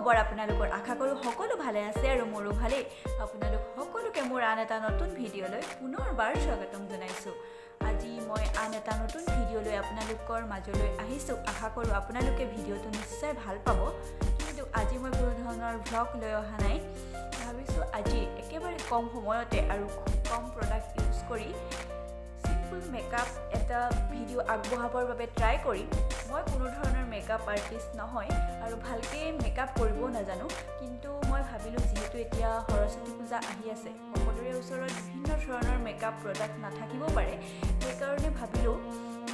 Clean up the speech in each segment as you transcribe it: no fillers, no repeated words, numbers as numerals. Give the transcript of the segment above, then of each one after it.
খবৰ আপোনালোকৰ আশা কৰোঁ সকলো ভালে আছে আৰু মোৰো ভালেই আপোনালোক সকলোকে মোৰ আন এটা নতুন ভিডিঅ'লৈ পুনৰবাৰ স্বাগতম জনাইছোঁ আজি মই আন এটা নতুন ভিডিঅ'লৈ আপোনালোকৰ মাজলৈ আহিছোঁ আশা কৰোঁ আপোনালোকে ভিডিঅ'টো নিশ্চয় ভাল পাব কিন্তু আজি মই কোনো ধৰণৰ ভ্লগ লৈ অহা নাই ভাবিছোঁ আজি একেবাৰে কম সময়তে আৰু কম প্ৰডাক্ট ইউজ কৰি সিম্পল মেকআপ এটা ভিডিঅ' আগবঢ়াবৰ বাবে ট্ৰাই কৰিম মই কোনো ধৰণৰ মেকআপ আৰ্টিষ্ট নহয় আৰু ভালকৈ মেকআপ কৰিবও নাজানো কিন্তু মই ভাবিলোঁ যিহেতু এতিয়া সৰস্বতী পূজা আহি আছে সকলোৰে ওচৰত বিভিন্ন ধৰণৰ মেকআপ প্ৰডাক্ট নাথাকিব পাৰে সেইকাৰণে ভাবিলোঁ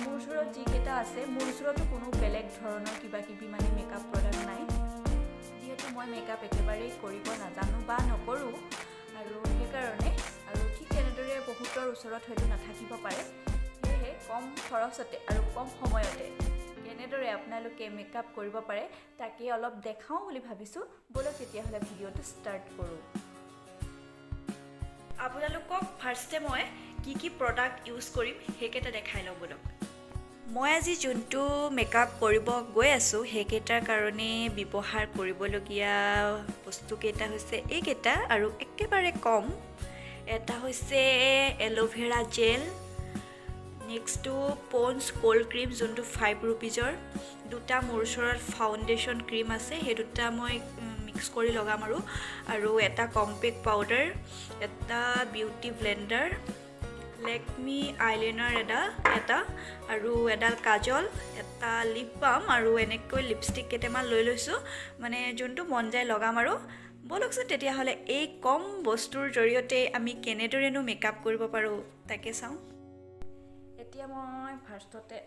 মোৰ ওচৰত যিকেইটা আছে মোৰ ওচৰতো কোনো বেলেগ ধৰণৰ কিবাকিবি মানে মেকআপ প্ৰডাক্ট নাই যিহেতু মই মেকআপ একেবাৰেই কৰিব নাজানো বা নকৰোঁ আৰু সেইকাৰণে আৰু ঠিক তেনেদৰে বহুতৰ ওচৰত হয়তো নাথাকিব পাৰে সেয়েহে কম খৰচতে আৰু কম সময়তে কেনেদৰে আপোনালোকে মেকআপ কৰিব পাৰে তাকে অলপ দেখাওঁ বুলি ভাবিছোঁ বলক তেতিয়াহ'লে ভিডিঅ'টো ষ্টাৰ্ট কৰোঁ আপোনালোকক ফাৰ্ষ্টে মই কি প্ৰডাক্ট ইউজ কৰিম সেইকেইটা দেখাই লওঁ বলক মই আজি যোনটো মেকআপ কৰিব গৈ আছোঁ সেইকেইটাৰ কাৰণে ব্যৱহাৰ কৰিবলগীয়া বস্তুকেইটা হৈছে এইকেইটা আৰু একেবাৰে কম এটা হৈছে এল'ভেৰা জেল নেক্সটটো প'ন্ডছ কোল্ড ক্ৰীম যোনটো 5 ৰুপিজৰ দুটা মোৰ ওচৰত ফাউণ্ডেশ্যন ক্ৰীম আছে সেই দুটা মই মিক্স কৰি লগাম আৰু এটা কম্পেক্ট পাউডাৰ এটা বিউটি ব্লেণ্ডাৰ লেকমি আইলাইনাৰ এটা আৰু এডাল কাজল এটা লিপ বাম আৰু এনেকৈ লিপষ্টিক কেইটামান লৈ লৈছোঁ মানে যোনটো মন যায় লগাম আৰু বলকচোন তেতিয়াহ'লে এই কম বস্তুৰ জৰিয়তে আমি কেনেদৰেনো মেকআপ কৰিব পাৰোঁ তাকে চাওঁ এতিয়া মই ফাৰ্ষ্টতে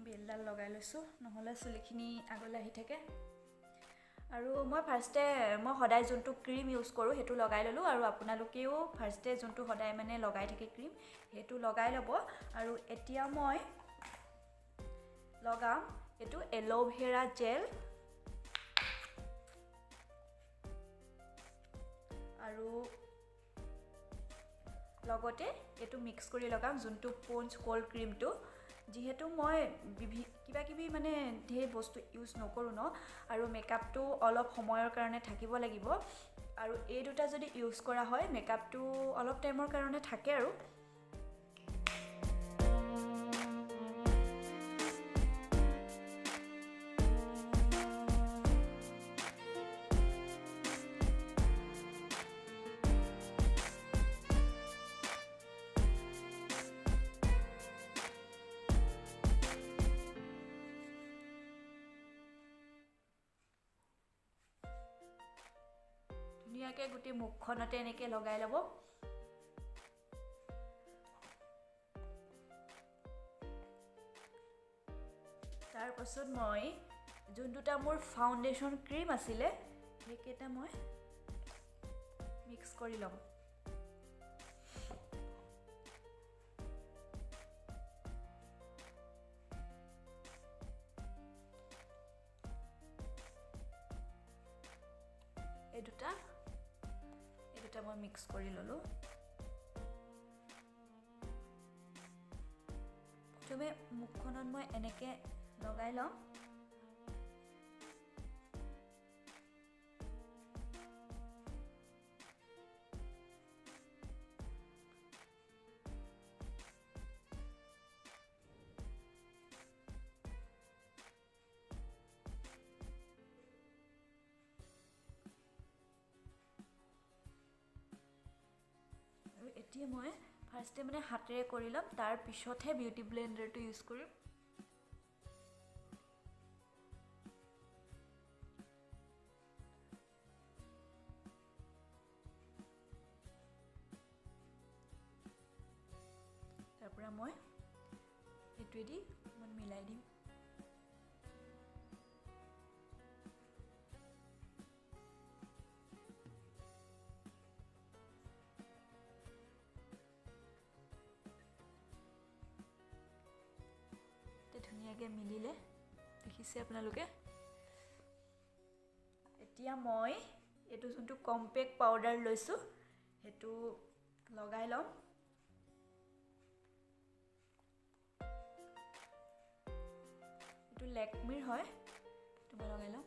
বেলডাল লগাই লৈছোঁ নহ'লে চুলিখিনি আগলৈ আহি থাকে আৰু মই সদায় যোনটো ক্ৰীম ইউজ কৰোঁ সেইটো লগাই ল'লোঁ আৰু আপোনালোকেও ফাৰ্ষ্টে যোনটো সদায় মানে লগাই থাকে ক্ৰীম সেইটো লগাই ল'ব আৰু এতিয়া মই লগাম এইটো এল'ভেৰা জেল আৰু লগতে এইটো মিক্স কৰি লগাম যোনটো প'ন্ডছ কোল্ড ক্ৰীমটো যিহেতু মই কিবাকিবি মানে ঢেৰ বস্তু ইউজ নকৰোঁ ন আৰু মেকআপটো অলপ সময়ৰ কাৰণে থাকিব লাগিব আৰু এই দুটা যদি ইউজ কৰা হয় মেকআপটো অলপ টাইমৰ কাৰণে থাকে আৰু ধুনীয়াকৈ গোটেই মুখখনতে এনেকৈ লগাই ল'ব তাৰপাছত মই যোন দুটা মোৰ ফাউণ্ডেশ্যন ক্ৰীম আছিলে সেইকেইটা মই মিক্স কৰি ল'ম এই দুটা মই মিক্স কৰি ল'লোঁ প্ৰথমে মুখখনত মই এনেকৈ লগাই ল'ম এতিয়া মই ফাৰ্ষ্টে মানে হাতেৰে কৰি ল'ম তাৰ পিছতহে বিউটি ব্লেণ্ডাৰটো ইউজ কৰিম তাৰপৰা মই এইটোৱেদি অকণমান মিলাই দিম ধুনীয়াকৈ মিলিলে দেখিছে আপোনালোকে এতিয়া মই এইটো যোনটো কম্পেক্ট পাউডাৰ লৈছোঁ সেইটো লগাই ল'ম এইটো লেকমিৰ হয় এইটো মই লগাই ল'ম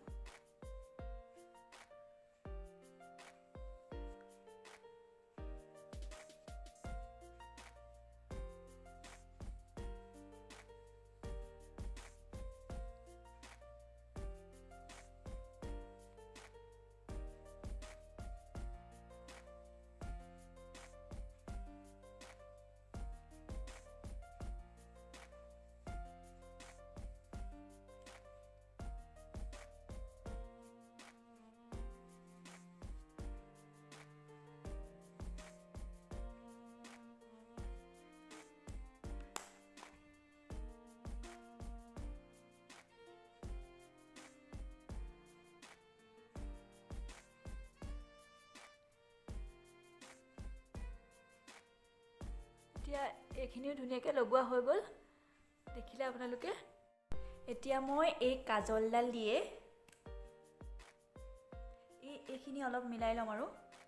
এতিয়া এইখিনিও ধুনীয়াকৈ লগোৱা হৈ গ'ল, দেখিলে আপোনালোকে। এতিয়া মই এই কাজলডাল দিয়ে এইখিনি অলপ মিলাই ল'ম, আৰু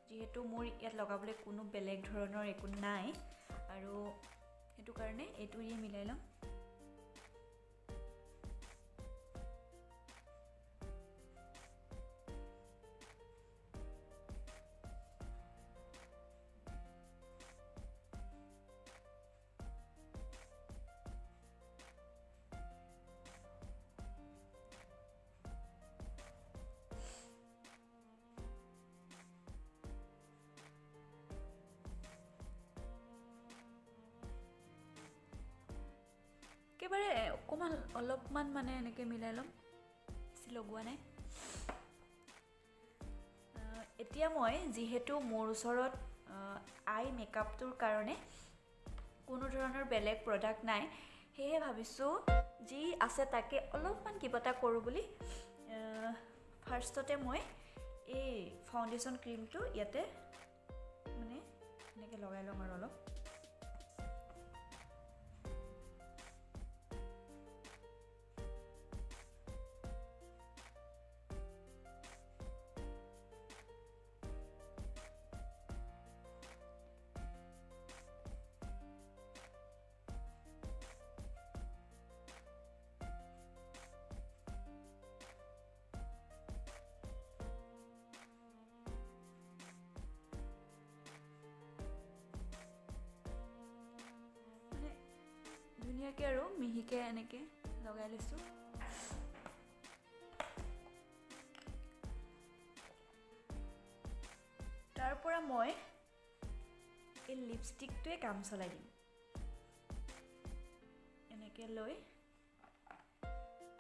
যিহেতু মোৰ ইয়াত লগাবলৈ কোনো বেলেগ ধৰণৰ একো নাই, আৰু সেইটো কাৰণে এইটো দিয়ে মিলাই ল'ম। একেবাৰে অকণমান অলপমান মানে এনেকৈ মিলাই ল'ম, বেছি লগোৱা নাই। এতিয়া মই যিহেতু মোৰ ওচৰত আই মেকআপটোৰ কাৰণে কোনো ধৰণৰ বেলেগ প্ৰডাক্ট নাই, সেয়ে ভাবিছোঁ যি আছে তাকে অলপমান কিবা এটা কৰোঁ বুলি ফাৰ্ষ্টতে মই এই ফাউণ্ডেশ্যন ক্ৰীমটো ইয়াতে মানে এনেকৈ লগাই ল'ম আৰু অলপ। ধুনীয়াকৈ আৰু মিহিকৈ এনেকৈ লগাই লৈছোঁ। তাৰ পৰা মই এই লিপষ্টিকটোৱে কাম চলাই দিম। এনেকৈ লৈ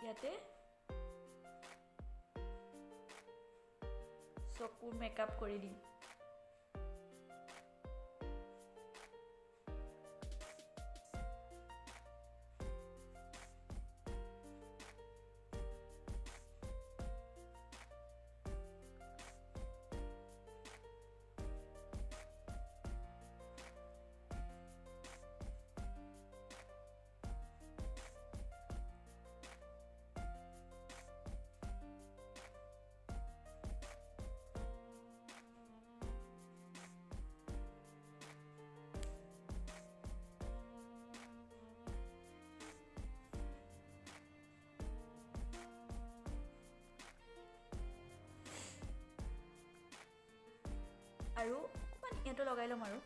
ইয়াতে চকুৰ মেকআপ কৰি দিম। আৰু অকণমান ইয়াতো লগাই ল'ম আৰু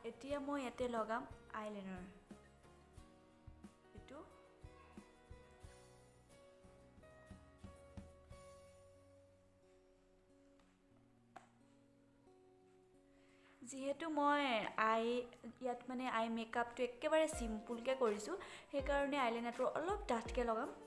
এতিয়া মই ইয়াতে লগাম আইলাইনাৰ। এইটো যিহেতু মই ইয়াত মানে আই মেকআপটো একেবাৰে চিম্পুলকৈ কৰিছোঁ, সেইকাৰণে আইলাইনাৰটো অলপ ডাঠকৈ লগাম।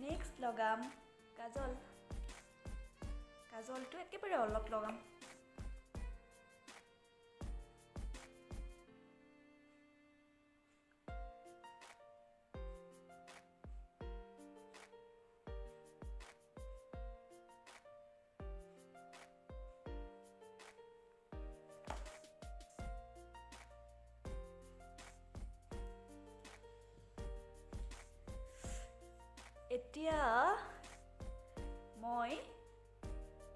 নেক্সট লগাম কাজল। কাজলটো একেবাৰে অলপ লগাম। এতিয়া মই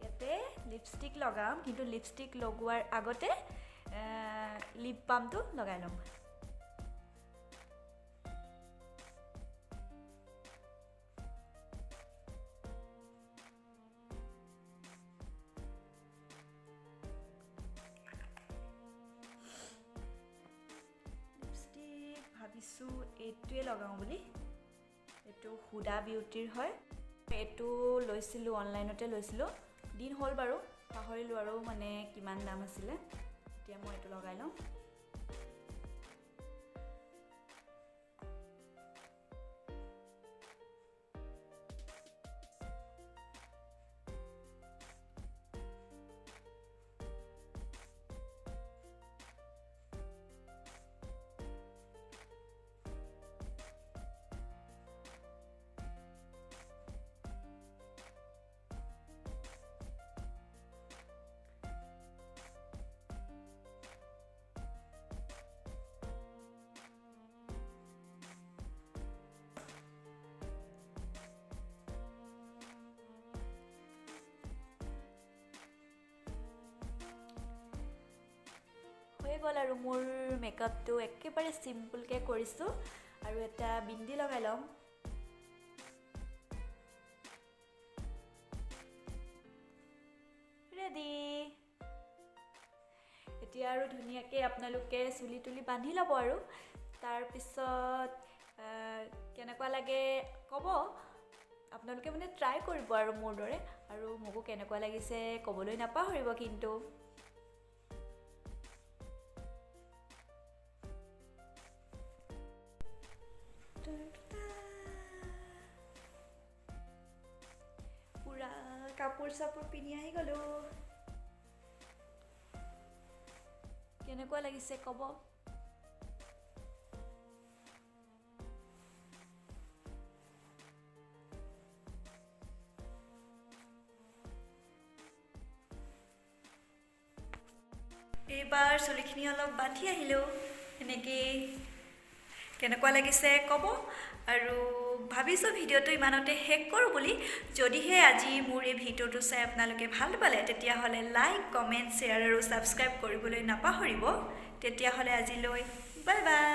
ইয়াতে লিপষ্টিক লগাম, কিন্তু লিপষ্টিক লগোৱাৰ আগতে লিপ বামটো লগাই ল'ম। লিপষ্টিক ভাবিছোঁ এইটোৱে লগাওঁ বুলি। এইটো হুডা বিউটিৰ হয়। এইটো লৈছিলোঁ, অনলাইনতে লৈছিলোঁ, দিন হ'ল বাৰু, পাহৰিলোঁ আৰু মানে কিমান দাম আছিলে। এতিয়া মই এইটো লগাই লওঁ। হৈ গ'ল আৰু মোৰ মেকআপটো একেবাৰে চিম্পুলকৈ কৰিছোঁ। আৰু এটা বিন্দি লগাই ল'ম। ৰেডি। এতিয়া আৰু ধুনীয়াকৈ আপোনালোকে চুলি তুলি বান্ধি ল'ব আৰু তাৰপিছত কেনেকুৱা লাগে ক'ব। আপোনালোকে মানে ট্ৰাই কৰিব আৰু মোৰ দৰে, আৰু মোকো কেনেকুৱা লাগিছে ক'বলৈ নাপাহৰিব কিন্তু। পুৰা কাপোৰ চাপোৰ পিন্ধি আহি গ'লোঁ। কেনেকুৱা লাগিছে ক'ব। এইবাৰ চুলিখিনি অলপ বান্ধি আহিলোঁ এনেকৈ। কেনেকুৱা লাগিছে ক'ব। আৰু ভাবিছোঁ ভিডিঅ'টো ইমানতে শেষ কৰোঁ বুলি। যদিহে আজি মোৰ এই ভিডিঅ'টো চাই আপোনালোকে ভাল পালে, তেতিয়াহ'লে লাইক, কমেণ্ট, শ্বেয়াৰ আৰু ছাবস্ক্ৰাইব কৰিবলৈ নাপাহৰিব। তেতিয়াহ'লে আজিলৈ বাই বাই।